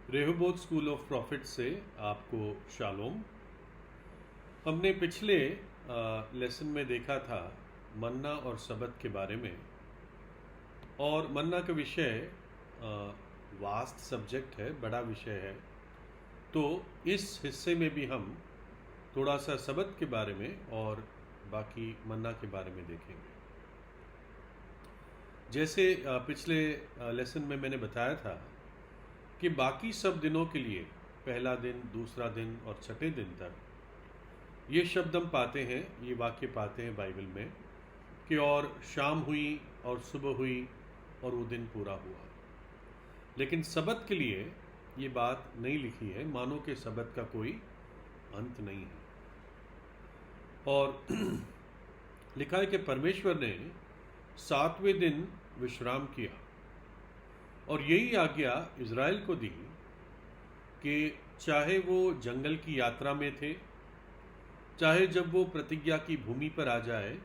रेहोबोथ school of profit से आपको shalom. हमने पिछले लेसन में देखा था मन्ना और सबत के बारे में, और मन्ना का विषय वास्ट सब्जेक्ट है, बड़ा विषय है। तो इस हिस्से में भी हम थोड़ा सा सबत के बारे में और बाकी मन्ना के बारे में देखेंगे। जैसे पिछले लेसन में मैंने बताया था कि बाकी सब दिनों के लिए, पहला दिन, दूसरा दिन और छठे दिन तक, ये शब्द हम पाते हैं, ये वाक्य पाते हैं बाइबल में कि और शाम हुई और सुबह हुई और वो दिन पूरा हुआ। लेकिन सबत के लिए ये बात नहीं लिखी है, मानो कि सबत का कोई अंत नहीं है। और लिखा है कि परमेश्वर ने 7वें दिन विश्राम किया, और यही आज्ञा इज़राइल को दी कि चाहे वो जंगल की यात्रा में थे, चाहे जब वो प्रतिज्ञा की भूमि पर आ जाए,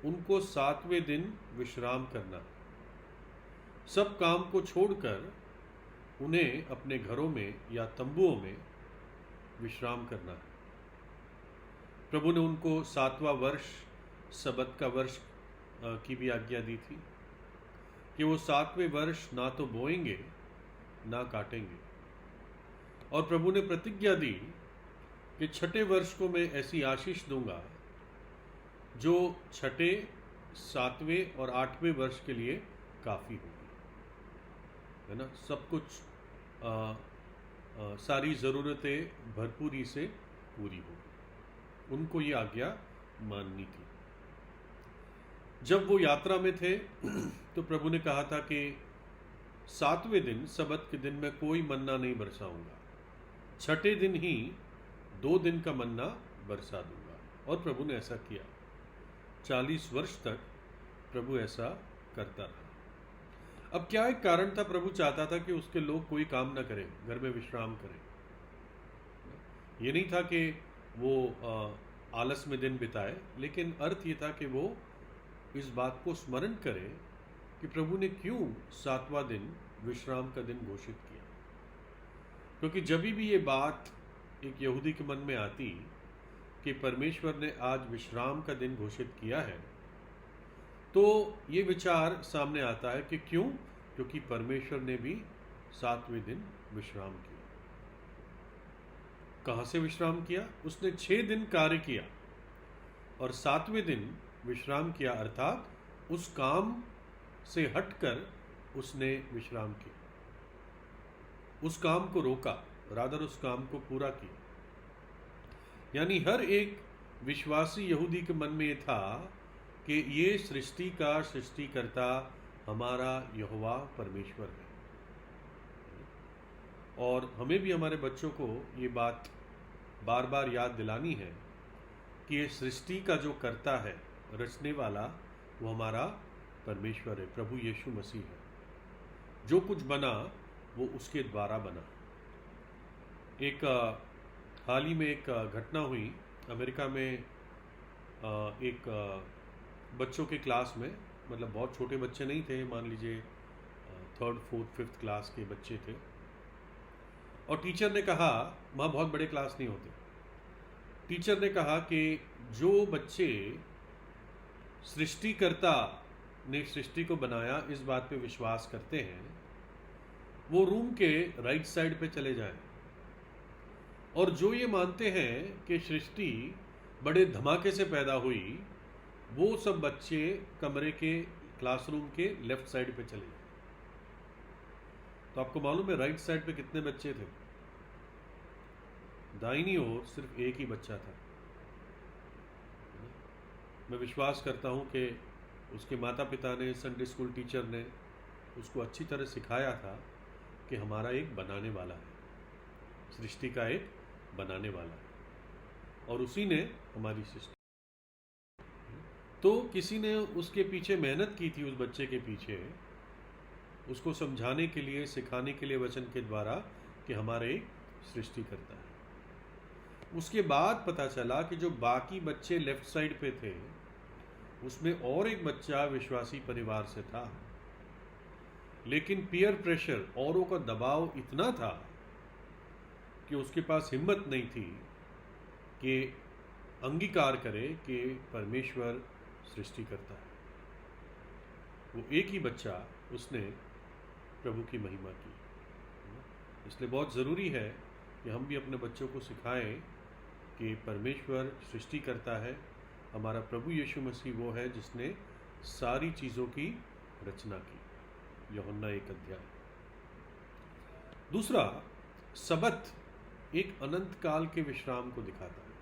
उनको 7वें दिन विश्राम करना, सब काम को छोड़कर उन्हें अपने घरों में या तंबुओं में विश्राम करना है। प्रभु ने उनको 7वां वर्ष, सबत का वर्ष की भी आज्ञा दी थी कि वो 7वें वर्ष ना तो बोएंगे ना काटेंगे। और प्रभु ने प्रतिज्ञा दी कि छठे वर्ष को मैं ऐसी आशीष दूंगा जो छठे, 7वें और 8वें वर्ष के लिए काफ़ी होगी, है ना। सब कुछ सारी ज़रूरतें भरपूरी से पूरी होगी। उनको ये आज्ञा माननी थी। जब वो यात्रा में थे तो प्रभु ने कहा था कि 7वें दिन, सबत के दिन, मैं कोई मन्ना नहीं बरसाऊंगा, छठे दिन ही 2 दिन का मन्ना बरसा दूंगा। और प्रभु ने ऐसा किया। 40 वर्ष तक प्रभु ऐसा करता रहा। अब क्या एक कारण था? प्रभु चाहता था कि उसके लोग कोई काम ना करें, घर में विश्राम करें। ये नहीं था कि वो आलस में दिन बिताए, लेकिन अर्थ ये था कि वो इस बात को स्मरण करें कि प्रभु ने क्यों 7वां दिन विश्राम का दिन घोषित किया। क्योंकि जब भी ये बात एक यहूदी के मन में आती कि परमेश्वर ने आज विश्राम का दिन घोषित किया है, तो ये विचार सामने आता है कि क्यों? क्योंकि परमेश्वर ने भी 7वें दिन विश्राम किया। कहाँ से विश्राम किया? उसने 6 दिन कार्य किया और 7वें दिन विश्राम किया, अर्थात उस काम से हटकर उसने विश्राम किया, उस काम को रोका, रादर उस काम को पूरा किया। यानी हर एक विश्वासी यहूदी के मन में ये था कि ये सृष्टि का सृष्टिकर्ता हमारा यहोवा परमेश्वर है। और हमें भी हमारे बच्चों को ये बात बार बार याद दिलानी है कि ये सृष्टि का जो कर्ता है, रचने वाला, वो हमारा परमेश्वर है, प्रभु यीशु मसीह है। जो कुछ बना वो उसके द्वारा बना। एक हाल ही में एक घटना हुई अमेरिका में। एक बच्चों के क्लास में, मतलब बहुत छोटे बच्चे नहीं थे, मान लीजिए 3rd, 4th, 5th क्लास के बच्चे थे। और टीचर ने कहा, वहाँ बहुत बड़े क्लास नहीं होते, टीचर ने कहा कि जो बच्चे सृष्टिकर्ता ने सृष्टि को बनाया इस बात पे विश्वास करते हैं, वो रूम के राइट साइड पे चले जाएं। और जो ये मानते हैं कि सृष्टि बड़े धमाके से पैदा हुई, वो सब बच्चे कमरे के, क्लासरूम के लेफ्ट साइड पे चले जाएं। तो आपको मालूम है राइट साइड पे कितने बच्चे थे? दाहिनी ओर सिर्फ एक ही बच्चा था। मैं विश्वास करता हूँ कि उसके माता पिता ने, संडे स्कूल टीचर ने उसको अच्छी तरह सिखाया था कि हमारा एक बनाने वाला है, सृष्टि का एक बनाने वाला है, और उसी ने हमारी सृष्टि। तो किसी ने उसके पीछे मेहनत की थी, उस बच्चे के पीछे, उसको समझाने के लिए, सिखाने के लिए वचन के द्वारा कि हमारे एक सृष्टि करता है। उसके बाद पता चला कि जो बाकी बच्चे लेफ्ट साइड पे थे, उसमें और एक बच्चा विश्वासी परिवार से था, लेकिन पीयर प्रेशर, औरों का दबाव इतना था कि उसके पास हिम्मत नहीं थी कि अंगीकार करे कि परमेश्वर सृष्टि करता है। वो एक ही बच्चा उसने प्रभु की महिमा की। इसलिए बहुत ज़रूरी है कि हम भी अपने बच्चों को सिखाएं कि परमेश्वर सृष्टि करता है। हमारा प्रभु यीशु मसीह वो है जिसने सारी चीज़ों की रचना की। यूहन्ना 1 अध्याय। दूसरा, सबत एक अनंत काल के विश्राम को दिखाता है,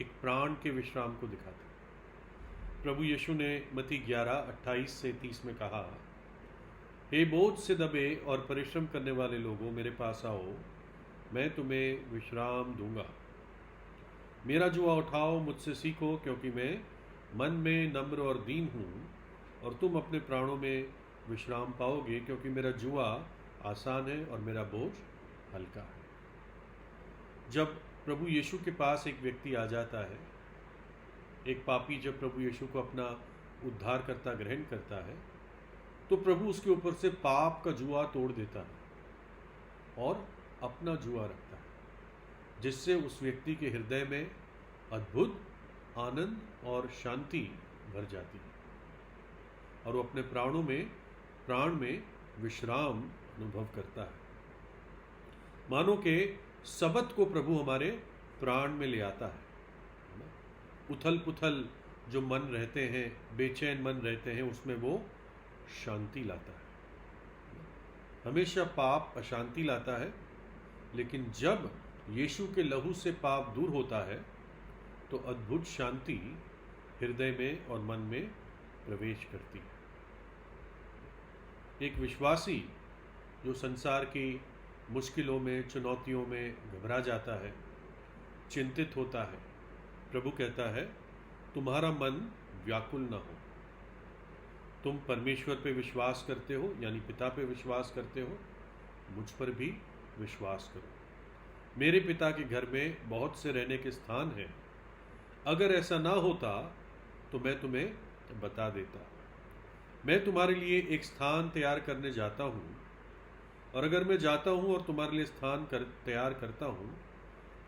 एक प्राण के विश्राम को दिखाता है। प्रभु यीशु ने मत्ती 11:28-30 में कहा, हे बोझ से दबे और परिश्रम करने वाले लोगों, मेरे पास आओ, मैं तुम्हें विश्राम दूंगा। मेरा जुआ उठाओ, मुझसे सीखो, क्योंकि मैं मन में नम्र और दीन हूँ, और तुम अपने प्राणों में विश्राम पाओगे, क्योंकि मेरा जुआ आसान है और मेरा बोझ हल्का है। जब प्रभु यीशु के पास एक व्यक्ति आ जाता है, एक पापी जब प्रभु यीशु को अपना उद्धारकर्ता ग्रहण करता है, तो प्रभु उसके ऊपर से पाप का जुआ तोड़ देता है और अपना जुआ रखता है, जिससे उस व्यक्ति के हृदय में अद्भुत आनंद और शांति भर जाती है और वो अपने प्राण में विश्राम अनुभव करता है। मानो के सबत को प्रभु हमारे प्राण में ले आता है। उथल पुथल जो मन रहते हैं, बेचैन मन रहते हैं, उसमें वो शांति लाता है। हमेशा पाप अशांति लाता है, लेकिन जब यीशु के लहू से पाप दूर होता है तो अद्भुत शांति हृदय में और मन में प्रवेश करती है। एक विश्वासी जो संसार की मुश्किलों में, चुनौतियों में घबरा जाता है, चिंतित होता है, प्रभु कहता है, तुम्हारा मन व्याकुल न हो। तुम परमेश्वर पे विश्वास करते हो, यानी पिता पे विश्वास करते हो, मुझ पर भी विश्वास करो। मेरे पिता के घर में बहुत से रहने के स्थान हैं। अगर ऐसा ना होता तो मैं तुम्हें बता देता। मैं तुम्हारे लिए एक स्थान तैयार करने जाता हूँ, और अगर मैं जाता हूँ और तुम्हारे लिए स्थान तैयार करता हूँ,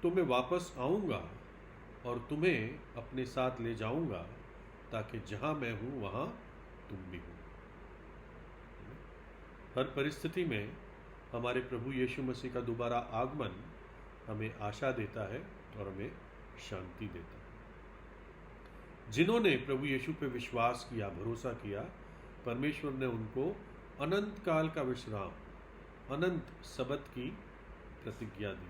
तो मैं वापस आऊँगा और तुम्हें अपने साथ ले जाऊँगा, ताकि जहाँ मैं हूँ वहाँ तुम भी हो। हर परिस्थिति में हमारे प्रभु यीशु मसीह का दोबारा आगमन हमें आशा देता है और हमें शांति देता है। जिन्होंने प्रभु यीशु पे विश्वास किया, भरोसा किया, परमेश्वर ने उनको अनंत काल का विश्राम, अनंत सबत की प्रतिज्ञा दी।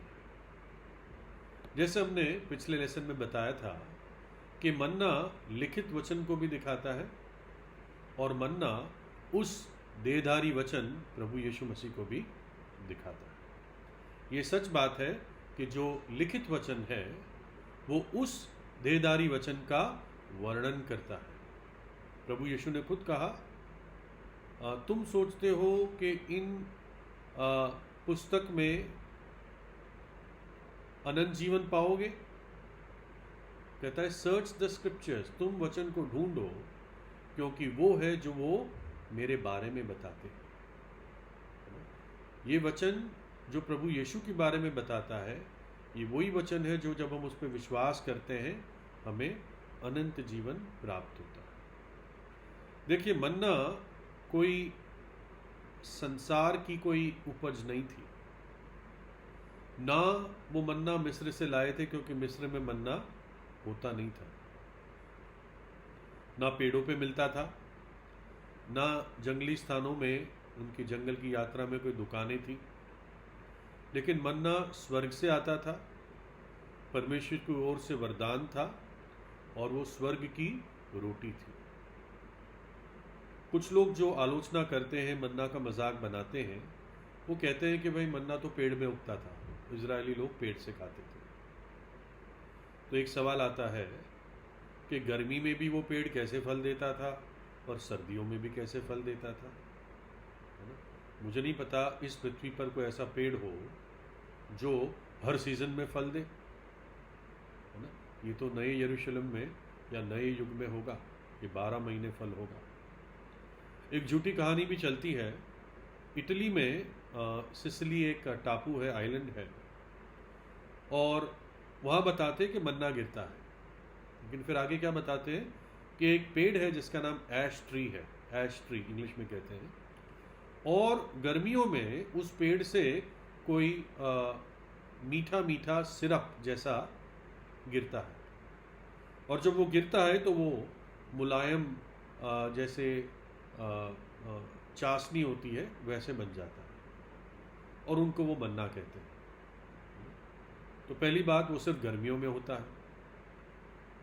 जैसे हमने पिछले लेसन में बताया था कि मन्ना लिखित वचन को भी दिखाता है और मन्ना उस देहधारी वचन प्रभु यीशु मसीह को भी दिखाता है। ये सच बात है कि जो लिखित वचन है वो उस देहधारी वचन का वर्णन करता है। प्रभु यीशु ने खुद कहा, तुम सोचते हो कि इन पुस्तक में अनंत जीवन पाओगे। कहता है, सर्च द स्क्रिप्चर्स, तुम वचन को ढूंढो, क्योंकि वो है जो वो मेरे बारे में बताते हैं। ये वचन जो प्रभु यीशु के बारे में बताता है, ये वही वचन है जो जब हम उस पर विश्वास करते हैं हमें अनंत जीवन प्राप्त होता है। देखिए, मन्ना कोई संसार की कोई उपज नहीं थी। ना वो मन्ना मिस्र से लाए थे, क्योंकि मिस्र में मन्ना होता नहीं था। ना पेड़ों पे मिलता था, ना जंगली स्थानों में, उनकी जंगल की यात्रा में कोई दुकानें थी। लेकिन मन्ना स्वर्ग से आता था, परमेश्वर की ओर से वरदान था, और वो स्वर्ग की रोटी थी। कुछ लोग जो आलोचना करते हैं, मन्ना का मजाक बनाते हैं, वो कहते हैं कि भाई मन्ना तो पेड़ में उगता था, इजरायली लोग पेड़ से खाते थे। तो एक सवाल आता है कि गर्मी में भी वो पेड़ कैसे फल देता था और सर्दियों में भी कैसे फल देता था, है ना? मुझे नहीं पता इस पृथ्वी पर कोई ऐसा पेड़ हो जो हर सीजन में फल दे, है ना? ये तो नए यरूशलेम में या नए युग में होगा, ये 12 महीने फल होगा। एक झूठी कहानी भी चलती है, इटली में सिसिली एक टापू है, आइलैंड है, और वहाँ बताते हैं कि मन्ना गिरता है। लेकिन फिर आगे क्या बताते हैं कि एक पेड़ है जिसका नाम ऐश ट्री है, ऐश ट्री इंग्लिश में कहते हैं, और गर्मियों में उस पेड़ से कोई मीठा मीठा सिरप जैसा गिरता है, और जब वो गिरता है तो वो मुलायम जैसे चाशनी होती है वैसे बन जाता है, और उनको वो मन्ना कहते हैं। तो पहली बात, वो सिर्फ गर्मियों में होता है।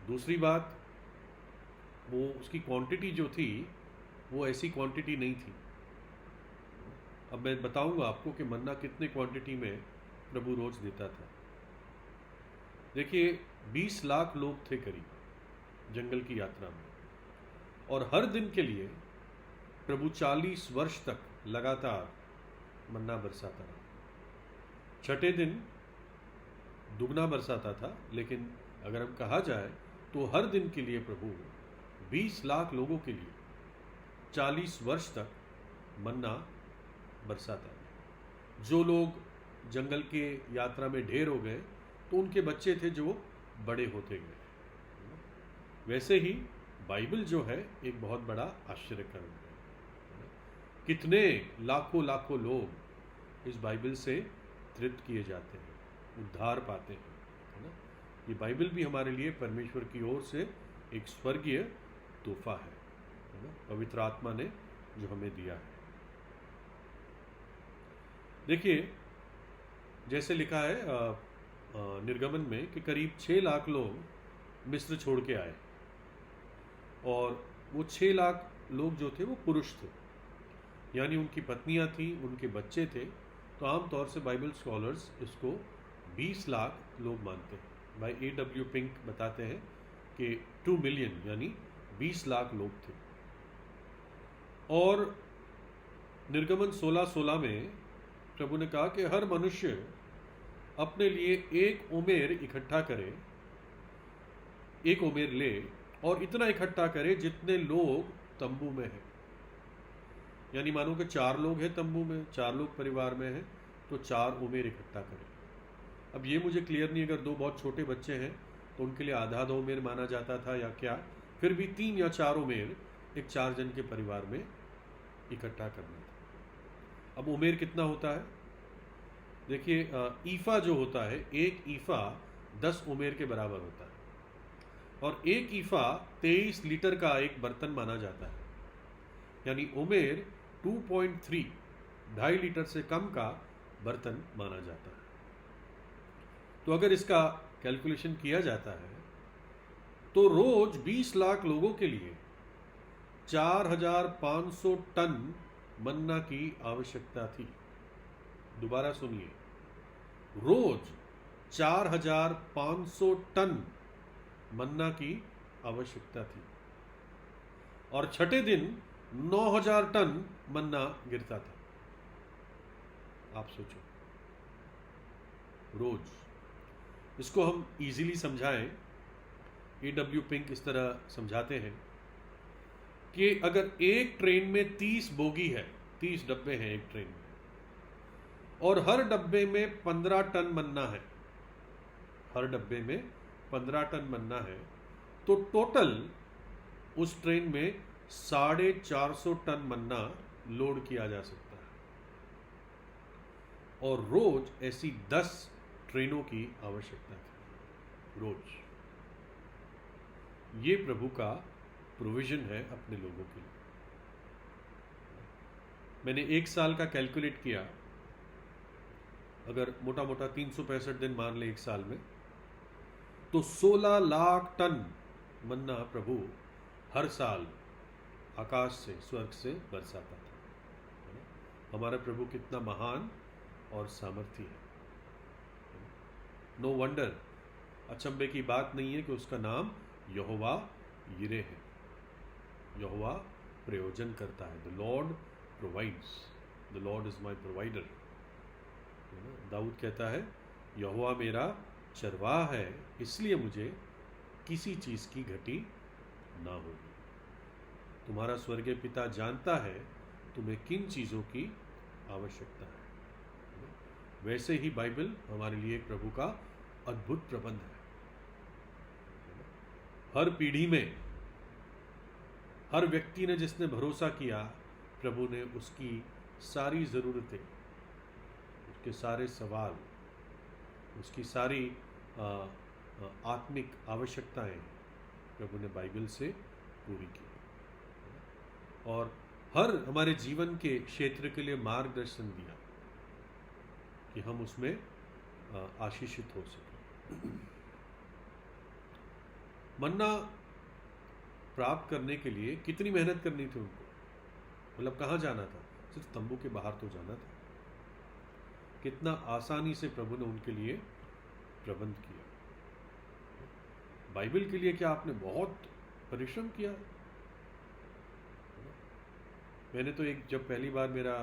दूसरी बात, वो उसकी क्वांटिटी जो थी वो ऐसी क्वांटिटी नहीं थी। अब मैं बताऊंगा आपको कि मन्ना कितने क्वांटिटी में प्रभु रोज देता था। देखिए, 20 लाख लोग थे करीब जंगल की यात्रा में, और हर दिन के लिए प्रभु 40 वर्ष तक लगातार मन्ना बरसाता रहा। छठे दिन दुगना बरसाता था, लेकिन अगर हम कहा जाए तो हर दिन के लिए प्रभु 20 लाख लोगों के लिए 40 वर्ष तक मन्ना बरसाता है। जो लोग जंगल के यात्रा में ढेर हो गए तो उनके बच्चे थे जो बड़े होते गए। वैसे ही बाइबल जो है एक बहुत बड़ा आश्चर्यकरण है। कितने लाखों लाखों लोग इस बाइबल से तृप्त किए जाते हैं, उद्धार पाते हैं, है ना। ये बाइबल भी हमारे लिए परमेश्वर की ओर से एक स्वर्गीय तोहफा है ना, पवित्र आत्मा ने जो हमें दिया है। देखिए, जैसे लिखा है निर्गमन में कि करीब 6 लाख लोग मिस्र छोड़ के आए, और वो 6 लाख लोग जो थे वो पुरुष थे, यानी उनकी पत्नियां थी, उनके बच्चे थे। तो आमतौर से बाइबल स्कॉलर्स इसको 20 लाख लोग मानते हैं। भाई A.W. पिंक बताते हैं कि 2 मिलियन यानी 20 लाख लोग थे। और निर्गमन 16:16 में प्रभु ने कहा कि हर मनुष्य अपने लिए एक ओमेर इकट्ठा करे, एक ओमेर ले, और इतना इकट्ठा करे जितने लोग तंबू में हैं। यानी मानो कि 4 लोग हैं तंबू में, 4 लोग परिवार में हैं, तो 4 ओमेर इकट्ठा करें। अब ये मुझे क्लियर नहीं, अगर 2 बहुत छोटे बच्चे हैं तो उनके लिए आधा आधा ओमेर माना जाता था या क्या, फिर भी 3 या 4 ओमेर एक 4 जन के परिवार में इकट्ठा करना था। अब ओमेर कितना होता है? देखिए, ईफा जो होता है, एक ईफा 10 ओमेर के बराबर होता है, और एक ईफा 23 लीटर का एक बर्तन माना जाता है। यानी ओमेर 2.3 2.5 लीटर से कम का बर्तन माना जाता है। तो अगर इसका कैलकुलेशन किया जाता है तो रोज 20 लाख लोगों के लिए 4,500 टन मन्ना की आवश्यकता थी। दोबारा सुनिए, रोज 4,500 टन मन्ना की आवश्यकता थी, और छठे दिन 9,000 टन मन्ना गिरता था। आप सोचो, रोज। इसको हम इजीली समझाएं, A.W. पिंक इस तरह समझाते हैं कि अगर एक ट्रेन में 30 बोगी है, 30 डब्बे हैं एक ट्रेन में, और हर डब्बे में 15 टन मन्ना है, हर डब्बे में 15 टन मन्ना है, तो टोटल उस ट्रेन में 450 टन मन्ना लोड किया जा सकता है। और रोज ऐसी 10 ट्रेनों की आवश्यकता थी, रोज। ये प्रभु का प्रोविजन है अपने लोगों के लिए। मैंने 1 साल का कैलकुलेट किया, अगर मोटा मोटा 365 दिन मान ले एक साल में, तो 16 लाख टन मन्ना प्रभु हर साल आकाश से, स्वर्ग से बरसाता था। हमारा प्रभु कितना महान और सामर्थी है। नो वंडर, अचंभे की बात नहीं है कि उसका नाम यहोवा यिरे है। यहोवा प्रयोजन करता है। The Lord provides, the Lord is my provider. दाऊद कहता है, यहोवा मेरा चरवाह है, इसलिए मुझे किसी चीज की घटी ना होगी। तुम्हारा स्वर्गीय पिता जानता है तुम्हें किन चीजों की आवश्यकता है। वैसे ही बाइबल हमारे लिए एक प्रभु का अद्भुत प्रबंध है। हर पीढ़ी में हर व्यक्ति ने जिसने भरोसा किया, प्रभु ने उसकी सारी ज़रूरतें, उसके सारे सवाल, उसकी सारी आत्मिक आवश्यकताएं प्रभु ने बाइबल से पूरी की, और हर हमारे जीवन के क्षेत्र के लिए मार्गदर्शन दिया कि हम उसमें आशीषित हो सकें। मन्ना प्राप्त करने के लिए कितनी मेहनत करनी थी उनको, मतलब कहाँ जाना था? सिर्फ तंबू के बाहर तो जाना था। कितना आसानी से प्रभु ने उनके लिए प्रबंध किया। बाइबल के लिए क्या आपने बहुत परिश्रम किया? मैंने तो जब पहली बार मेरा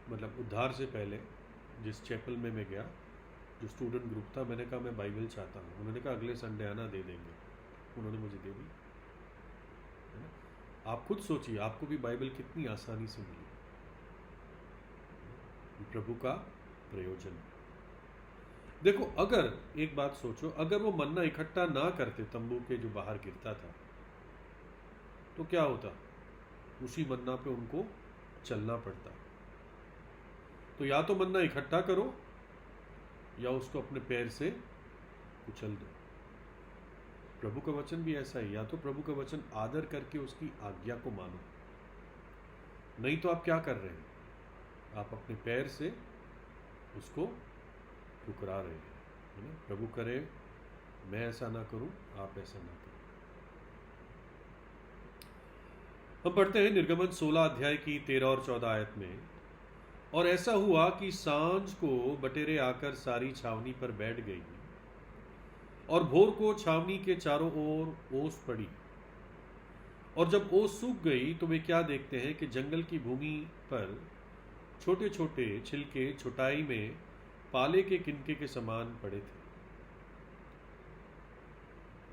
मतलब उद्धार से पहले जिस चैपल में मैं गया, जो स्टूडेंट ग्रुप था, मैंने कहा मैं बाइबल चाहता हूँ। उन्होंने कहा अगले संडे आना, दे देंगे। उन्होंने मुझे दे दी। आप खुद सोचिए, आपको भी बाइबल कितनी आसानी से मिली। प्रभु का प्रयोजन। देखो, अगर एक बात सोचो, अगर वो मन्ना इकट्ठा ना करते तंबू के जो बाहर गिरता था, तो क्या होता? उसी मन्ना पे उनको चलना पड़ता। तो या तो मन्ना इकट्ठा करो या उसको अपने पैर से कुचल दो। प्रभु का वचन भी ऐसा ही, या तो प्रभु का वचन आदर करके उसकी आज्ञा को मानो, नहीं तो आप क्या कर रहे हैं? आप अपने पैर से उसको ठुकरा रहे हैं, है ना? प्रभु करे मैं ऐसा ना करूं, आप ऐसा ना करें। हम पढ़ते हैं निर्गमन 16 अध्याय की 13 और 14 आयत में, और ऐसा हुआ कि सांझ को बटेरें आकर सारी छावनी पर बैठ गई, और भोर को छावनी के चारों ओर ओस पड़ी। और जब ओस सूख गई तो वे क्या देखते हैं कि जंगल की भूमि पर छोटे छोटे छिलके छुटाई में पाले के किनके के समान पड़े थे।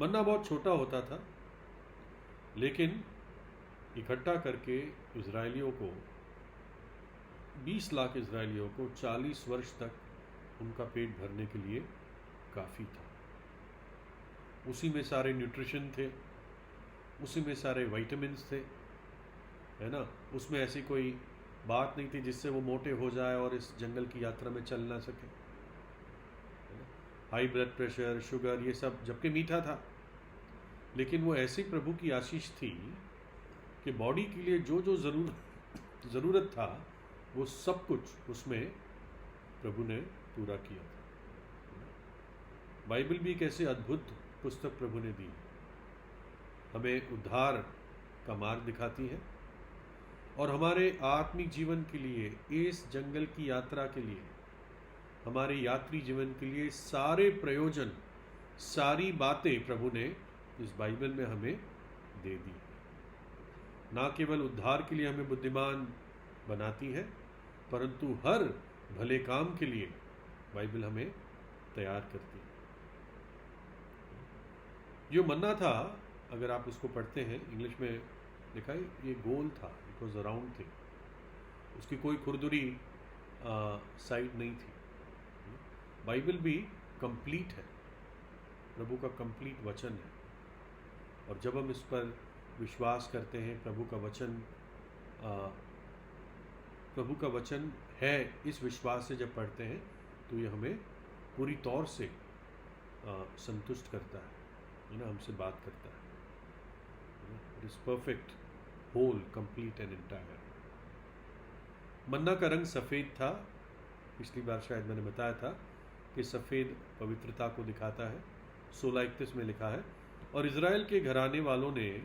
मन्ना बहुत छोटा होता था, लेकिन इकट्ठा करके इजरायलियों को, 20 लाख इजरायलियों को 40 वर्ष तक उनका पेट भरने के लिए काफ़ी था। उसी में सारे न्यूट्रिशन थे, उसी में सारे विटामिन्स थे, है ना? उसमें ऐसी कोई बात नहीं थी जिससे वो मोटे हो जाए और इस जंगल की यात्रा में चल ना सके। हाई ब्लड प्रेशर, शुगर, ये सब जबकि मीठा था, लेकिन वो ऐसी प्रभु की आशीष थी कि बॉडी के लिए जो जो ज़रूरत था वो सब कुछ उसमें प्रभु ने पूरा किया था। बाइबल भी एक ऐसे अद्भुत पुस्तक प्रभु ने दी, हमें उद्धार का मार्ग दिखाती है, और हमारे आत्मिक जीवन के लिए, इस जंगल की यात्रा के लिए, हमारे यात्री जीवन के लिए सारे प्रयोजन, सारी बातें प्रभु ने इस बाइबल में हमें दे दी। ना केवल उद्धार के लिए हमें बुद्धिमान बनाती है, परंतु हर भले काम के लिए बाइबल हमें तैयार करती है। जो मन्ना था, अगर आप उसको पढ़ते हैं, इंग्लिश में लिखा है ये गोल था, इट वॉज अराउंड थिंग, उसकी कोई खुरदुरी साइड नहीं थी। बाइबल भी कंप्लीट है, प्रभु का कंप्लीट वचन है, और जब हम इस पर विश्वास करते हैं, प्रभु का वचन है, इस विश्वास से जब पढ़ते हैं तो ये हमें पूरी तौर से संतुष्ट करता है ना, हमसे बात करता है। It is perfect, whole, complete and entire. मन्ना का रंग सफ़ेद था। पिछली बार शायद मैंने बताया था कि सफ़ेद पवित्रता को दिखाता है। 16:31 में लिखा है, और इज़राइल के घराने वालों ने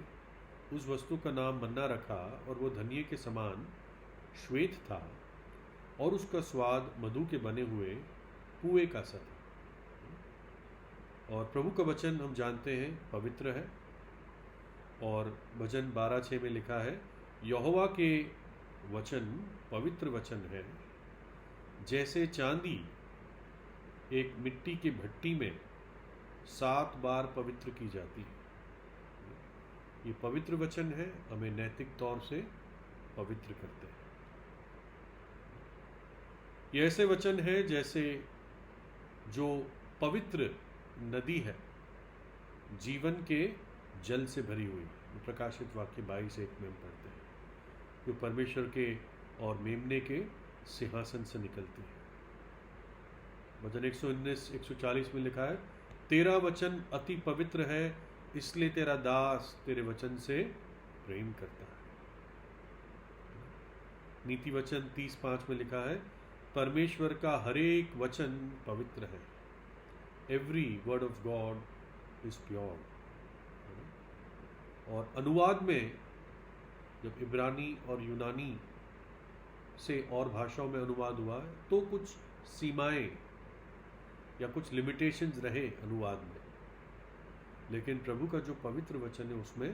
उस वस्तु का नाम मन्ना रखा, और वो धनिये के समान श्वेत था, और उसका स्वाद मधु के बने हुए पुए का सा था। और प्रभु का वचन हम जानते हैं पवित्र है, और भजन 12:6 में लिखा है, यहोवा के वचन पवित्र वचन है, जैसे चांदी एक मिट्टी की भट्टी में 7 बार पवित्र की जाती है। ये पवित्र वचन है, हमें नैतिक तौर से पवित्र करते हैं। ये ऐसे वचन है जैसे जो पवित्र नदी है, जीवन के जल से भरी हुई। प्रकाशित वाक्य 22:1 में हम पढ़ते हैं, जो परमेश्वर के और मेमने के सिंहासन से निकलती है। वचन 119 140 में लिखा है, तेरा वचन अति पवित्र है, इसलिए तेरा दास तेरे वचन से प्रेम करता है। नीति वचन 30:5 में लिखा है, परमेश्वर का हरेक वचन पवित्र है। Every word of God is pure. और अनुवाद में जब इब्रानी और यूनानी से और भाषाओं में अनुवाद हुआ है तो कुछ सीमाएं या कुछ लिमिटेशंस रहे अनुवाद में, लेकिन प्रभु का जो पवित्र वचन है उसमें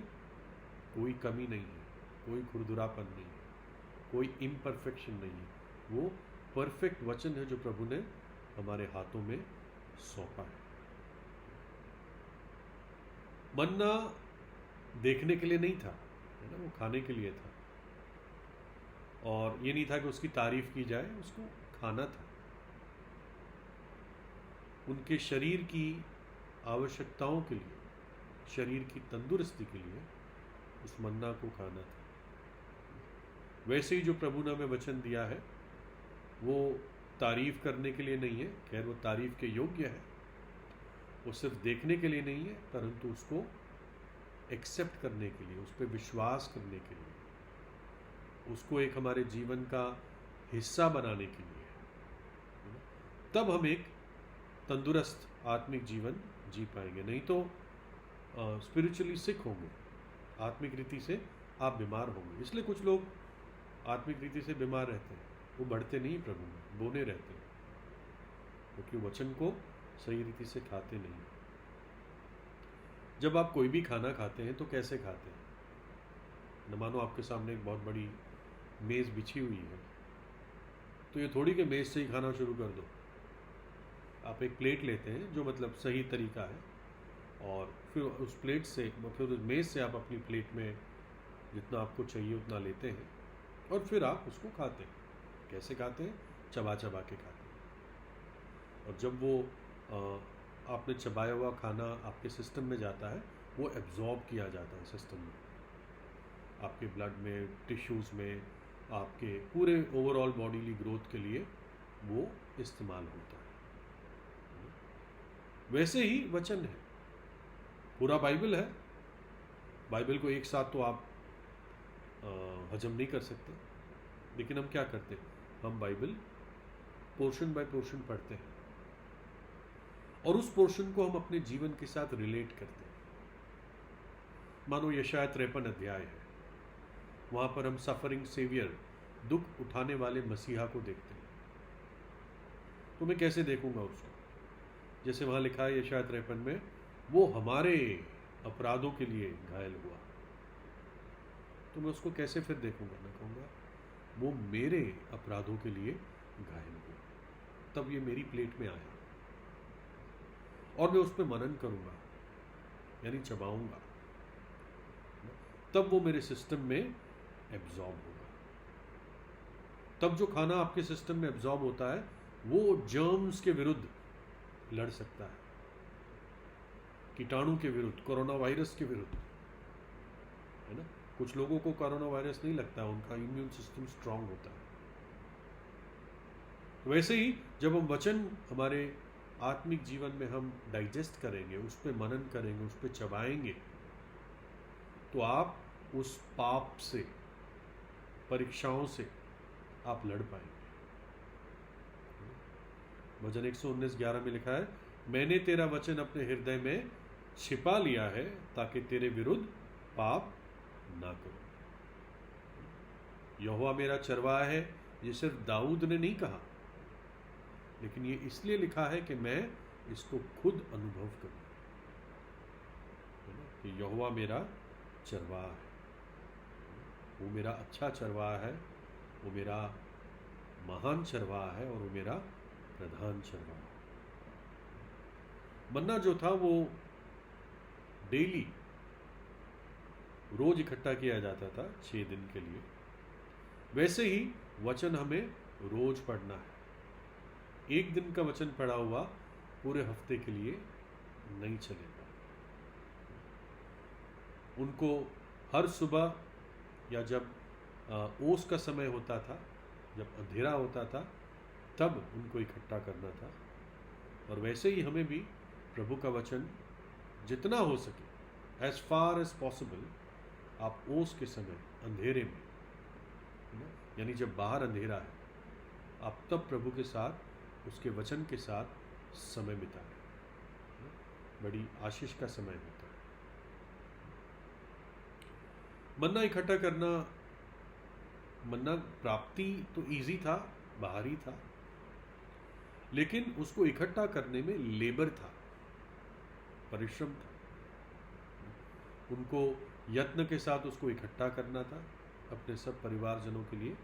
कोई कमी नहीं है, कोई खुरदुरापन नहीं है, कोई इम्परफेक्शन नहीं है। वो परफेक्ट वचन है जो प्रभु ने हमारे हाथों में सौंपा है। मन्ना देखने के लिए नहीं था, है ना, वो खाने के लिए था। और ये नहीं था कि उसकी तारीफ की जाए, उसको खाना था। उनके शरीर की आवश्यकताओं के लिए, शरीर की तंदुरुस्ती के लिए उस मन्ना को खाना था। वैसे ही जो प्रभु ने हमें वचन दिया है वो तारीफ करने के लिए नहीं है, खैर वो तारीफ के योग्य है, वो सिर्फ देखने के लिए नहीं है, परंतु उसको एक्सेप्ट करने के लिए, उस पर विश्वास करने के लिए, उसको एक हमारे जीवन का हिस्सा बनाने के लिए। तब हम एक तंदुरुस्त आत्मिक जीवन जी पाएंगे। नहीं तो स्पिरिचुअली सिक होंगे, आत्मिक रीति से आप बीमार होंगे। इसलिए कुछ लोग आत्मिक रीति से बीमार रहते हैं, वो बढ़ते नहीं प्रभु में, बोने रहते हैं, क्योंकि वचन को सही रीति से खाते नहीं। जब आप कोई भी खाना खाते हैं तो कैसे खाते हैं? न मानो आपके सामने एक बहुत बड़ी मेज़ बिछी हुई है, तो ये थोड़ी कि मेज़ से ही खाना शुरू कर दो। आप एक प्लेट लेते हैं जो मतलब सही तरीका है, और फिर उस प्लेट से, फिर उस मेज़ से आप अपनी प्लेट में जितना आपको चाहिए उतना लेते हैं और फिर आप उसको खाते हैं। कैसे खाते हैं? चबा चबा के खाते हैं। और जब वो आपने चबाया हुआ खाना आपके सिस्टम में जाता है, वो एब्जॉर्ब किया जाता है सिस्टम में, आपके ब्लड में, टिश्यूज़ में, आपके पूरे ओवरऑल बॉडीली ग्रोथ के लिए वो इस्तेमाल होता है। वैसे ही वचन है, पूरा बाइबल है। बाइबल को एक साथ तो आप हजम नहीं कर सकते, लेकिन हम क्या करते हैं? हम बाइबल पोर्शन बाय पोर्शन पढ़ते हैं और उस पोर्शन को हम अपने जीवन के साथ रिलेट करते हैं। मानो यशायाह 53 अध्याय है, वहाँ पर हम सफरिंग सेवियर, दुख उठाने वाले मसीहा को देखते हैं। तो मैं कैसे देखूंगा उसको? जैसे वहाँ लिखा है यशायाह 53 में, वो हमारे अपराधों के लिए घायल हुआ, तो मैं उसको कैसे फिर देखूंगा? मैं कहूँगा वो मेरे अपराधों के लिए घायल हुआ, तब ये मेरी प्लेट में आया और मैं उस पर मनन करूँगा, यानी चबाऊँगा, तब वो मेरे सिस्टम में एब्जॉर्ब होगा। तब जो खाना आपके सिस्टम में एब्जॉर्ब होता है वो जर्म्स के विरुद्ध लड़ सकता है, कीटाणु के विरुद्ध, कोरोना वायरस के विरुद्ध, है ना। कुछ लोगों को कोरोना वायरस नहीं लगता, उनका इम्यून सिस्टम स्ट्रांग होता है। वैसे ही जब हम वचन हमारे आत्मिक जीवन में हम डाइजेस्ट करेंगे, उस पर मनन करेंगे, उस पर चबाएंगे, तो आप उस पाप से, परीक्षाओं से आप लड़ पाएंगे। वचन 119:11 में लिखा है, मैंने तेरा वचन अपने हृदय में छिपा लिया है ताकि तेरे विरुद्ध पाप ना करूं। यहोवा मेरा चरवाहा है, ये सिर्फ दाऊद ने नहीं कहा, लेकिन ये इसलिए लिखा है कि मैं इसको खुद अनुभव करूं कि यहोवा मेरा चरवाहा है, वो मेरा अच्छा चरवाहा है, वो मेरा महान चरवाहा है और वो मेरा प्रधान चरवाहा है। मन्ना जो था वो डेली, रोज इकट्ठा किया जाता था 6 दिन के लिए। वैसे ही वचन हमें रोज पढ़ना है, एक दिन का वचन पढ़ा हुआ पूरे हफ्ते के लिए नहीं चलेगा। उनको हर सुबह या जब ओस का समय होता था, जब अंधेरा होता था, तब उनको इकट्ठा करना था। और वैसे ही हमें भी प्रभु का वचन जितना हो सके, एज फार एज पॉसिबल, आप ओस के समय अंधेरे में, यानी जब बाहर अंधेरा है, आप तब प्रभु के साथ, उसके वचन के साथ समय बिताएं। बड़ी आशीष का समय होता है। मन्ना इकट्ठा करना, मन्ना प्राप्ति तो इजी था, बाहरी था, लेकिन उसको इकट्ठा करने में लेबर था, परिश्रम था। उनको यत्न के साथ उसको इकट्ठा करना था अपने सब परिवारजनों के लिए,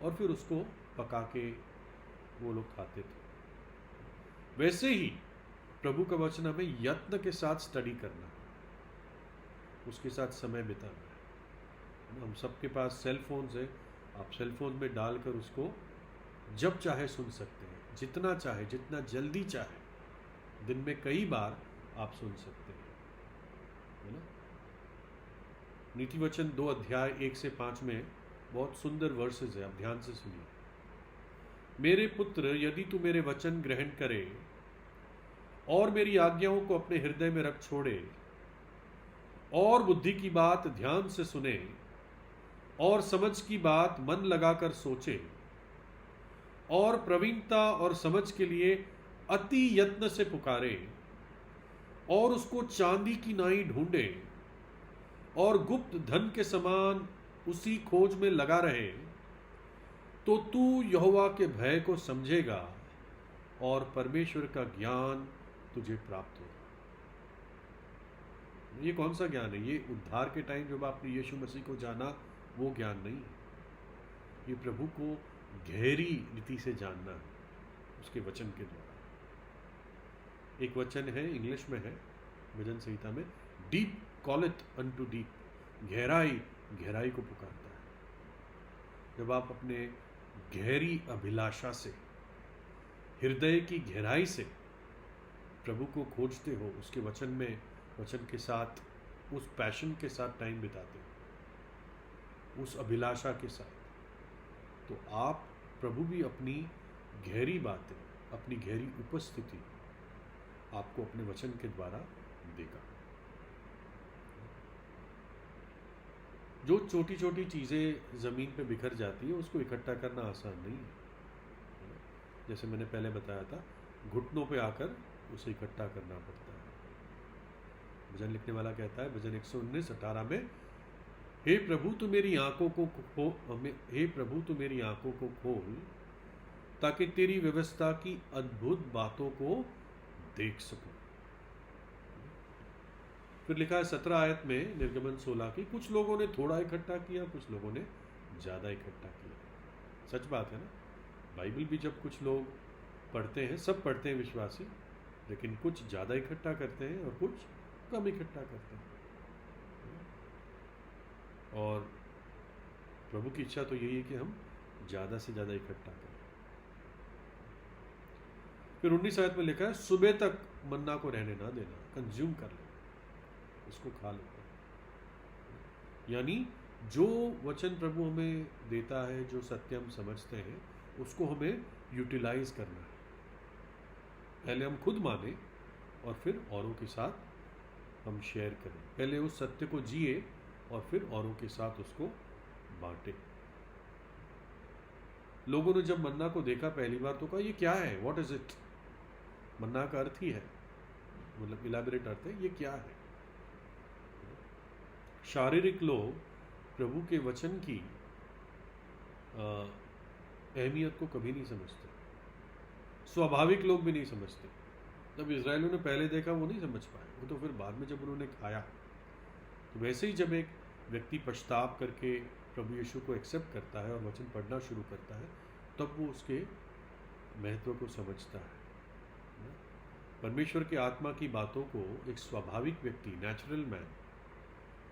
और फिर उसको पका के वो लोग खाते थे। वैसे ही प्रभु का वचन हमें यत्न के साथ स्टडी करना है, उसके साथ समय बिताना है। हम सबके पास सेल फोन्स है, आप सेल फोन में डालकर उसको जब चाहे सुन सकते हैं, जितना चाहे, जितना जल्दी चाहे, दिन में कई बार आप सुन सकते हैं, है ना। नीति वचन 2 अध्याय 1 से 5 में बहुत सुंदर वर्सेस है, आप ध्यान से सुनिए। मेरे पुत्र, यदि तू मेरे वचन ग्रहण करे और मेरी आज्ञाओं को अपने हृदय में रख छोड़े और बुद्धि की बात ध्यान से सुने और समझ की बात मन लगाकर सोचे और प्रवीणता और समझ के लिए अति यत्न से पुकारे और उसको चांदी की नाई ढूंढे और गुप्त धन के समान उसी खोज में लगा रहे, तो तू यहोवा के भय को समझेगा और परमेश्वर का ज्ञान तुझे प्राप्त होगा। ये कौन सा ज्ञान है? ये उद्धार के टाइम जब आपने यीशु मसीह को जाना, वो ज्ञान नहीं है। ये प्रभु को गहरी रीति से जानना है, उसके वचन के द्वारा। एक वचन है, इंग्लिश में है भजन संहिता में, डीप कॉलिथ अनटू डीप, गहराई गहराई को पुकारता है। जब आप अपने गहरी अभिलाषा से, हृदय की गहराई से प्रभु को खोजते हो, उसके वचन में, वचन के साथ, उस पैशन के साथ टाइम बिताते हो, उस अभिलाषा के साथ, तो आप, प्रभु भी अपनी गहरी बातें, अपनी गहरी उपस्थिति आपको अपने वचन के द्वारा देगा। जो छोटी छोटी चीज़ें ज़मीन पे बिखर जाती है, उसको इकट्ठा करना आसान नहीं है। जैसे मैंने पहले बताया था, घुटनों पे आकर उसे इकट्ठा करना पड़ता है। भजन लिखने वाला कहता है, भजन 119:18 में, हे प्रभु तू मेरी आंखों को खोल ताकि तेरी व्यवस्था की अद्भुत बातों को देख सकूं। फिर लिखा है 17 आयत में, निर्गमन 16 की, कुछ लोगों ने थोड़ा इकट्ठा किया, कुछ लोगों ने ज़्यादा इकट्ठा किया। सच बात है ना। बाइबल भी जब कुछ लोग पढ़ते हैं, सब पढ़ते हैं विश्वासी, लेकिन कुछ ज़्यादा इकट्ठा करते हैं और कुछ कम इकट्ठा करते हैं। और प्रभु की इच्छा तो यही है कि हम ज़्यादा से ज़्यादा इकट्ठा करें। फिर 19 आयत में लिखा है, सुबह तक मन्ना को रहने ना देना, कंज्यूम कर लेना, उसको खा लेना। यानी जो वचन प्रभु हमें देता है, जो सत्य हम समझते हैं, उसको हमें यूटिलाइज करना है। पहले हम खुद माने और फिर औरों के साथ हम शेयर करें। पहले उस सत्य को जिए और फिर औरों के साथ उसको बांटे। लोगों ने जब मन्ना को देखा पहली बार तो कहा, ये क्या है, व्हाट इज इट। मन्ना का अर्थ ही है, मतलब इलाबोरेट अर्थ है, ये क्या है। शारीरिक लोग प्रभु के वचन की अहमियत को कभी नहीं समझते, स्वाभाविक लोग भी नहीं समझते। जब इजरायलियों ने पहले देखा वो नहीं समझ पाए, वो तो फिर बाद में जब उन्होंने खाया। तो वैसे ही जब एक व्यक्ति पश्चाताप करके प्रभु यीशु को एक्सेप्ट करता है और वचन पढ़ना शुरू करता है, तब वो उसके महत्व को समझता है। परमेश्वर की आत्मा की बातों को एक स्वाभाविक व्यक्ति, नेचुरल मैन,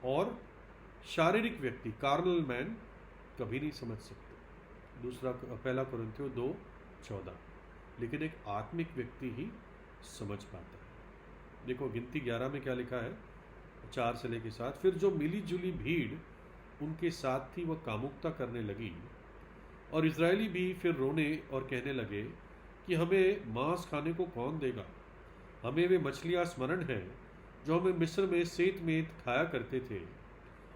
और शारीरिक व्यक्ति, कार्नल मैन, कभी नहीं समझ सकते। पहला कुरिन्थियों 2:14, लेकिन एक आत्मिक व्यक्ति ही समझ पाता है। देखो गिनती 11 में क्या लिखा है, 4 से लेके 7। फिर जो मिली जुली भीड़ उनके साथ थी वह कामुकता करने लगी, और इजरायली भी फिर रोने और कहने लगे कि हमें मांस खाने को कौन देगा। हमें वे मछलियाँ स्मरण हैं जो हमें मिस्र में सेत मेत खाया करते थे,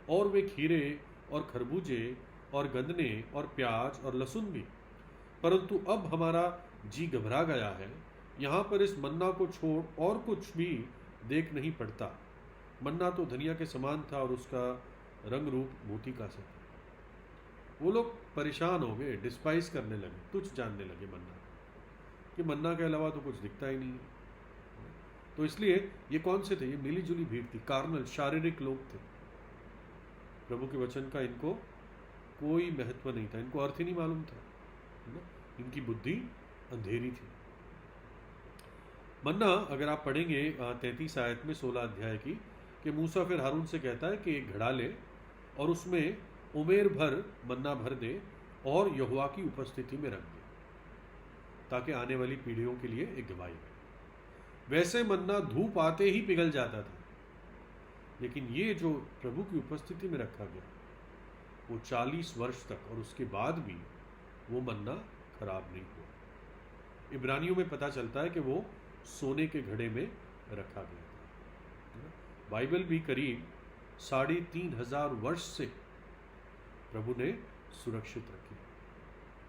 और वे खीरे और खरबूजे और गन्ने और प्याज और लहसुन भी। परंतु अब हमारा जी घबरा गया है, यहाँ पर इस मन्ना को छोड़ और कुछ भी देख नहीं पड़ता। मन्ना तो धनिया के समान था और उसका रंग रूप मोती का सा था। वो लोग परेशान हो गए, डिस्पाइस करने लगे, तुच्छ जानने लगे मन्ना कि मन्ना के अलावा तो कुछ दिखता ही नहीं है। तो इसलिए ये कौन से थे, ये मिली जुली भीड़ थी, कार्नल शारीरिक लोग थे। प्रभु के वचन का इनको कोई महत्व नहीं था, इनको अर्थ ही नहीं मालूम था, है ना? इनकी बुद्धि अंधेरी थी। मन्ना अगर आप पढ़ेंगे 33 आयत में 16 अध्याय की, कि मूसा फिर हारून से कहता है कि एक घड़ा ले और उसमें उमेर भर मन्ना भर दे और यहोवा की उपस्थिति में रख दे, ताकि आने वाली पीढ़ियों के लिए एक गवाही है। वैसे मन्ना धूप आते ही पिघल जाता था, लेकिन ये जो प्रभु की उपस्थिति में रखा गया वो 40 वर्ष तक, और उसके बाद भी वो मन्ना खराब नहीं हुआ। इब्रानियों में पता चलता है कि वो सोने के घड़े में रखा गया था। बाइबल भी करीब 3,500 वर्ष से प्रभु ने सुरक्षित रखी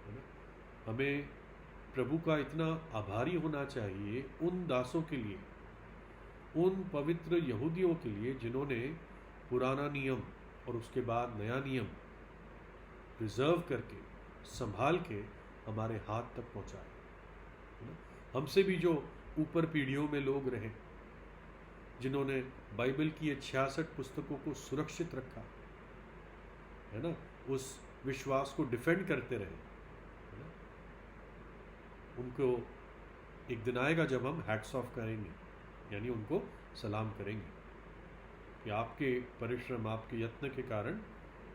है ना। हमें प्रभु का इतना आभारी होना चाहिए उन दासों के लिए, उन पवित्र यहूदियों के लिए जिन्होंने पुराना नियम और उसके बाद नया नियम प्रिजर्व करके, संभाल के हमारे हाथ तक पहुंचाया। हमसे भी जो ऊपर पीढ़ियों में लोग रहे, जिन्होंने बाइबल की ये 66 पुस्तकों को सुरक्षित रखा, है ना, उस विश्वास को डिफेंड करते रहे, है ना, उनको एक दिन आएगा जब हम हैट्स ऑफ करेंगे, यानी उनको सलाम करेंगे कि आपके परिश्रम, आपके यत्न के कारण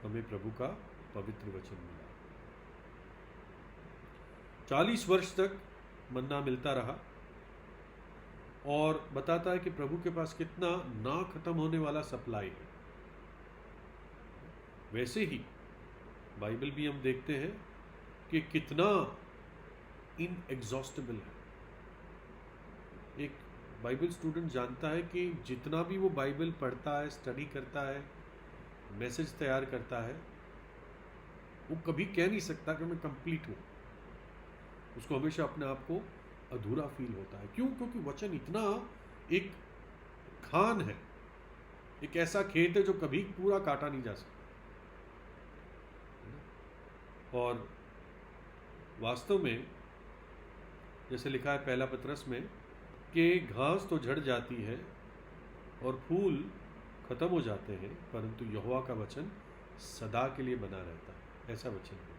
हमें प्रभु का पवित्र वचन मिला। 40 वर्ष तक मन्ना मिलता रहा, और बताता है कि प्रभु के पास कितना ना खत्म होने वाला सप्लाई है। वैसे ही बाइबल भी हम देखते हैं कि कितना इनएग्जॉस्टेबल है। एक बाइबल स्टूडेंट जानता है कि जितना भी वो बाइबल पढ़ता है, स्टडी करता है, मैसेज तैयार करता है, वो कभी कह नहीं सकता कि मैं कंप्लीट हूँ। उसको हमेशा अपने आप को अधूरा फील होता है। क्यों? क्योंकि वचन इतना एक खान है, एक ऐसा खेत है जो कभी पूरा काटा नहीं जा सकता। और वास्तव में जैसे लिखा है पहला पतरस में कि घास तो झड़ जाती है और फूल खत्म हो जाते हैं, परंतु यहोवा का वचन सदा के लिए बना रहता है। ऐसा वचन है।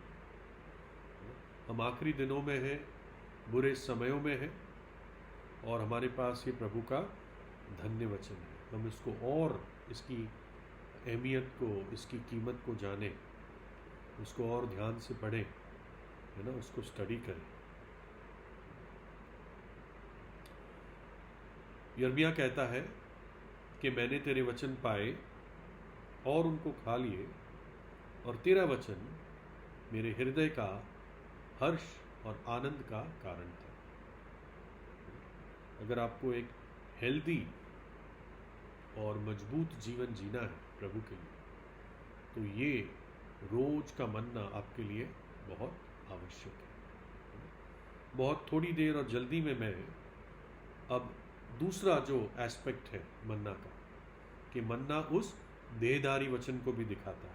हम आखिरी दिनों में हैं, बुरे समयों में हैं, और हमारे पास ये प्रभु का धन्य वचन है। हम इसको और इसकी अहमियत को, इसकी कीमत को जानें, उसको और ध्यान से पढ़ें, है ना, उसको स्टडी करें। यिर्मयाह कहता है कि मैंने तेरे वचन पाए और उनको खा लिए, और तेरा वचन मेरे हृदय का हर्ष और आनंद का कारण था। अगर आपको एक हेल्दी और मजबूत जीवन जीना है प्रभु के लिए, तो ये रोज का मन्ना आपके लिए बहुत आवश्यक है। बहुत थोड़ी देर और जल्दी में मैं अब दूसरा जो एस्पेक्ट है मन्ना का, कि मन्ना उस देहधारी वचन को भी दिखाता है।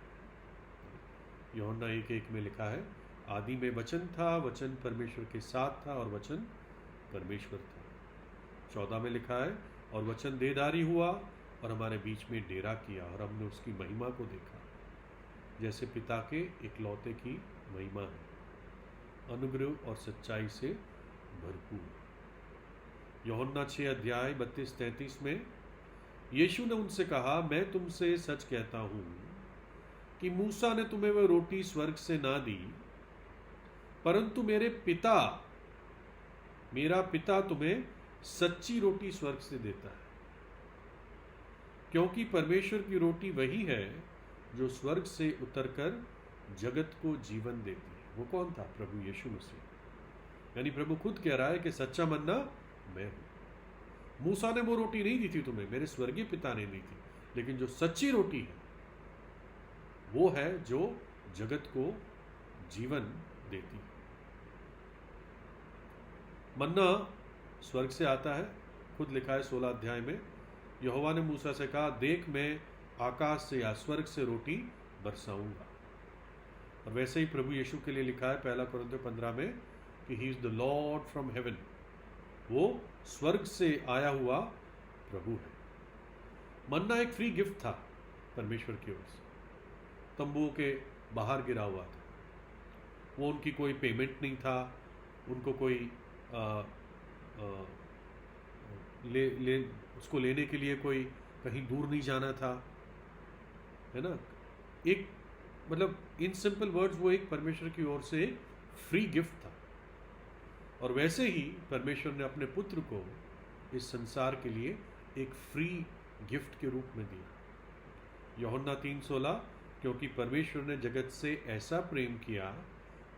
यूहन्ना 1:1 में लिखा है, आदि में वचन था, वचन परमेश्वर के साथ था और वचन परमेश्वर था। 14 में लिखा है, और वचन देहधारी हुआ और हमारे बीच में डेरा किया, और हमने उसकी महिमा को देखा, जैसे पिता के इकलौते की महिमा है, अनुग्रह और सच्चाई से भरपूर। यूहन्ना 6:32-33 में यीशु ने उनसे कहा, मैं तुमसे सच कहता हूँ कि मूसा ने तुम्हें वह रोटी स्वर्ग से ना दी, परंतु मेरे पिता मेरा पिता तुम्हें सच्ची रोटी स्वर्ग से देता है, क्योंकि परमेश्वर की रोटी वही है जो स्वर्ग से उतरकर जगत को जीवन देती है। वो कौन था? प्रभु यीशु मसीह। यानी प्रभु खुद कह रहा है कि सच्चा मन्ना मैं हूं। मूसा ने वो रोटी नहीं दी थी तुम्हें, मेरे स्वर्गीय पिता ने दी थी, लेकिन जो सच्ची रोटी है वो है जो जगत को जीवन देती है। मन्ना स्वर्ग से आता है, खुद लिखा है 16 अध्याय में, यहोवा ने मूसा से कहा, देख मैं आकाश से या स्वर्ग से रोटी बरसाऊंगा। और वैसे ही प्रभु यीशु के लिए लिखा है 1 कोरिन्थियों 15 में कि he is the Lord from heaven, वो स्वर्ग से आया हुआ प्रभु है। मन्ना एक फ्री गिफ्ट था परमेश्वर की ओर से, तंबुओं के बाहर गिरा हुआ था। वो उनकी कोई पेमेंट नहीं था, उनको कोई उसको लेने के लिए कोई कहीं दूर नहीं जाना था, है ना। एक मतलब इन सिंपल वर्ड्स वो एक परमेश्वर की ओर से एक फ्री गिफ्ट था। और वैसे ही परमेश्वर ने अपने पुत्र को इस संसार के लिए एक फ्री गिफ्ट के रूप में दिया। यूहन्ना 3:16, क्योंकि परमेश्वर ने जगत से ऐसा प्रेम किया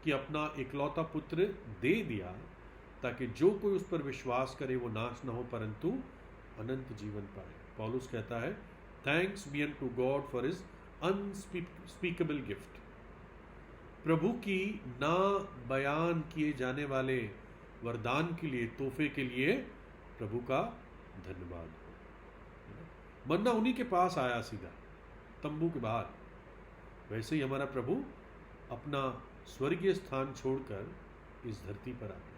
कि अपना इकलौता पुत्र दे दिया, ताकि जो कोई उस पर विश्वास करे वो नाश न हो परंतु अनंत जीवन पाए। पौलुस कहता है, thanks be unto God for his unspeakable gift. प्रभु की ना बयान किए जाने वाले वरदान के लिए, तोहफे के लिए प्रभु का धन्यवाद हो। मन्ना उन्हीं के पास आया सीधा तंबू के बाहर। वैसे ही हमारा प्रभु अपना स्वर्गीय स्थान छोड़कर इस धरती पर आ गया,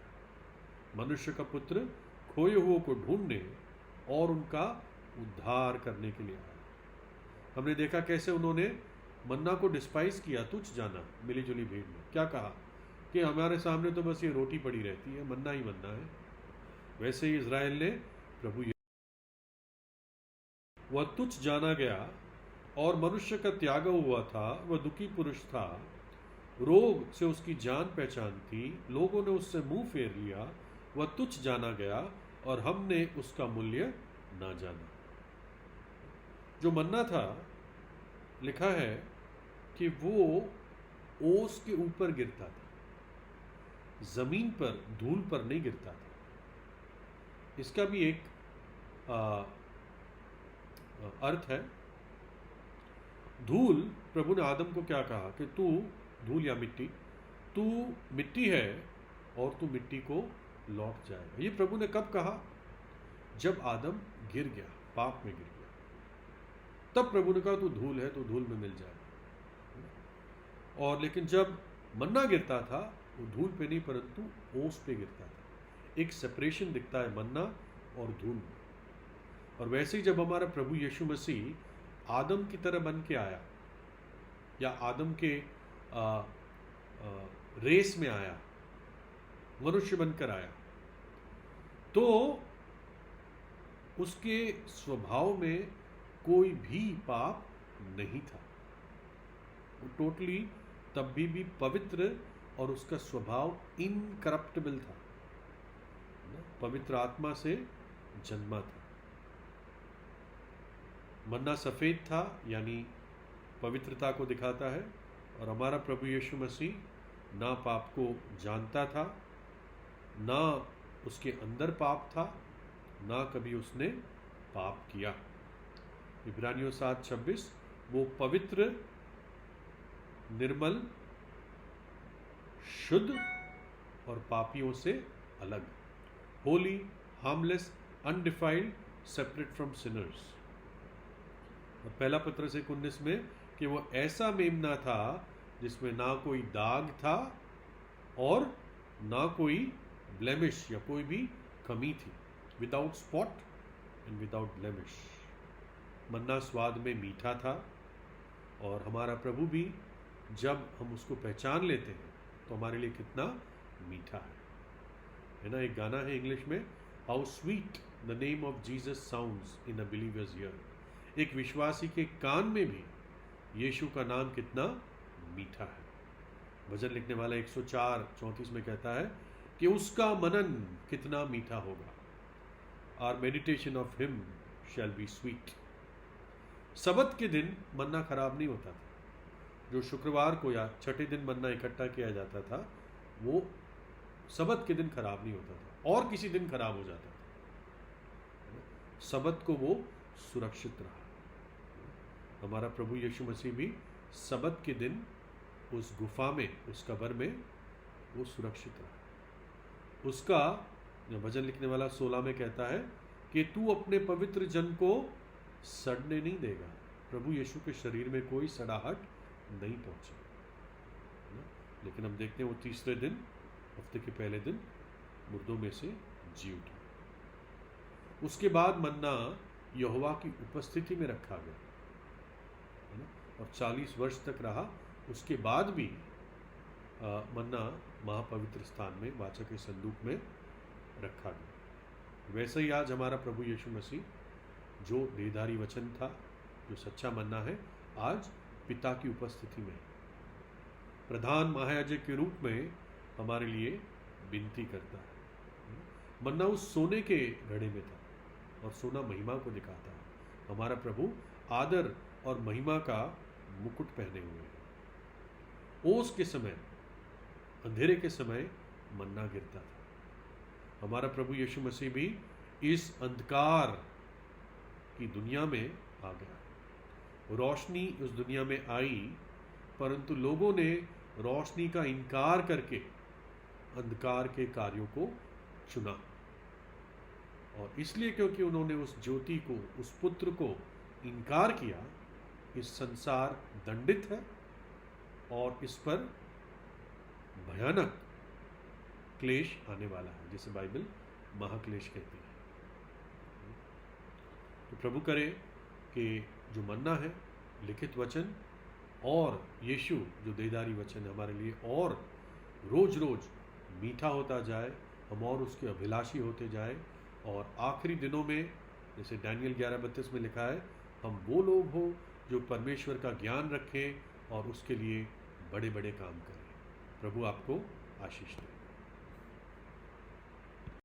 मनुष्य का पुत्र खोए हुओं को ढूंढने और उनका उद्धार करने के लिए आया। हमने देखा कैसे उन्होंने मन्ना को डिस्पाइज किया, तुच्छ जाना मिली जुली भीड़ में। क्या कहा कि हमारे सामने तो बस ये रोटी पड़ी रहती है, मन्ना ही मन्ना है। वैसे ही इजराइल ने प्रभु वह तुच्छ जाना गया और मनुष्य का त्यागा हुआ था, वह दुखी पुरुष था, रोग से उसकी जान पहचान थी, लोगों ने उससे मुंह फेर लिया, वह तुच्छ जाना गया और हमने उसका मूल्य ना जाना। जो मन्ना था, लिखा है कि वो ओस के ऊपर गिरता था, जमीन पर धूल पर नहीं गिरता था। इसका भी एक अर्थ है। धूल, प्रभु ने आदम को क्या कहा कि तू धूल या मिट्टी, तू मिट्टी है और तू मिट्टी को लौट जाएगा। ये प्रभु ने कब कहा? जब आदम गिर गया, पाप में गिर गया, तब प्रभु ने कहा तू धूल है, तू धूल में मिल जाएगा। और लेकिन जब मन्ना गिरता था वो धूल पे नहीं परंतु ओस पे गिरता था। एक सेपरेशन दिखता है मन्ना और धूल में। और वैसे ही जब हमारा प्रभु यीशु मसीह आदम की तरह बन के आया, या आदम के रेस में आया, मनुष्य बनकर आया, तो उसके स्वभाव में कोई भी पाप नहीं था। वो टोटली तब भी पवित्र और उसका स्वभाव इनकरप्टेबल था, पवित्र आत्मा से जन्मा था। मन्ना सफ़ेद था यानी पवित्रता को दिखाता है। और हमारा प्रभु यीशु मसीह ना पाप को जानता था, ना उसके अंदर पाप था, ना कभी उसने पाप किया। इब्रानियों 7:26, वो पवित्र, निर्मल, शुद्ध और पापियों से अलग, holy, harmless, undefiled, separate from sinners. और पहला पत्रस 1:19 में कि वो ऐसा मेमना था जिसमें ना कोई दाग था और ना कोई ब्लेमिश या कोई भी कमी थी, without spot and without blemish. मन्ना स्वाद में मीठा था और हमारा प्रभु भी जब हम उसको पहचान लेते हैं तो हमारे लिए कितना मीठा है ना। एक गाना है इंग्लिश में, how sweet the name of Jesus sounds in a believers year. एक विश्वासी के कान में भी यीशु का नाम कितना मीठा है। भजन लिखने वाला 104:34 में कहता है, कि उसका मनन कितना मीठा होगा। Our meditation of him shall be sweet. सबत के दिन मन्ना खराब नहीं होता था। जो शुक्रवार को या छठे दिन मन्ना इकट्ठा किया जाता था वो सबत के दिन खराब नहीं होता था, और किसी दिन खराब हो जाता था। सबत को वो सुरक्षित रहा। हमारा प्रभु यीशु मसीह भी सबत के दिन उस गुफा में, उस कब्र में वो सुरक्षित रहा। उसका भजन लिखने वाला 16 में कहता है कि तू अपने पवित्र जन को सड़ने नहीं देगा। प्रभु यीशु के शरीर में कोई सड़ाहट नहीं पहुंची। लेकिन हम देखते हैं वो तीसरे दिन, हफ्ते के पहले दिन मुर्दों में से जी उठा। उसके बाद मन्ना यहोवा की उपस्थिति में रखा गया, है ना, और 40 वर्ष तक रहा। उसके बाद भी मन्ना महापवित्र स्थान में वाचा के संदूक में रखा गया। वैसे ही आज हमारा प्रभु यीशु मसीह जो देहधारी वचन था, जो सच्चा मन्ना है, आज पिता की उपस्थिति में प्रधान महायाजक के रूप में हमारे लिए विनती करता है। मन्ना उस सोने के घड़े में था, और सोना महिमा को दिखाता है। हमारा प्रभु आदर और महिमा का मुकुट पहने हुए हैं। ओस के समय, अंधेरे के समय मन्ना गिरता था। हमारा प्रभु यीशु मसीह भी इस अंधकार की दुनिया में आ गया। रोशनी उस दुनिया में आई, परंतु लोगों ने रोशनी का इनकार करके अंधकार के कार्यों को चुना, और इसलिए क्योंकि उन्होंने उस ज्योति को, उस पुत्र को इनकार किया, इस संसार दंडित है और इस पर भयानक क्लेश आने वाला है, जिसे बाइबल महाक्लेश कहती है। तो प्रभु करे कि जो मन्ना है, लिखित वचन, और यीशु जो देहधारी वचन है, हमारे लिए और रोज रोज मीठा होता जाए, हम और उसके अभिलाषी होते जाए, और आखिरी दिनों में, जैसे डैनियल 11:32 में लिखा है, हम वो लोग हो जो परमेश्वर का ज्ञान रखें और उसके लिए बड़े बड़े काम करें। प्रभु आपको आशीष दे।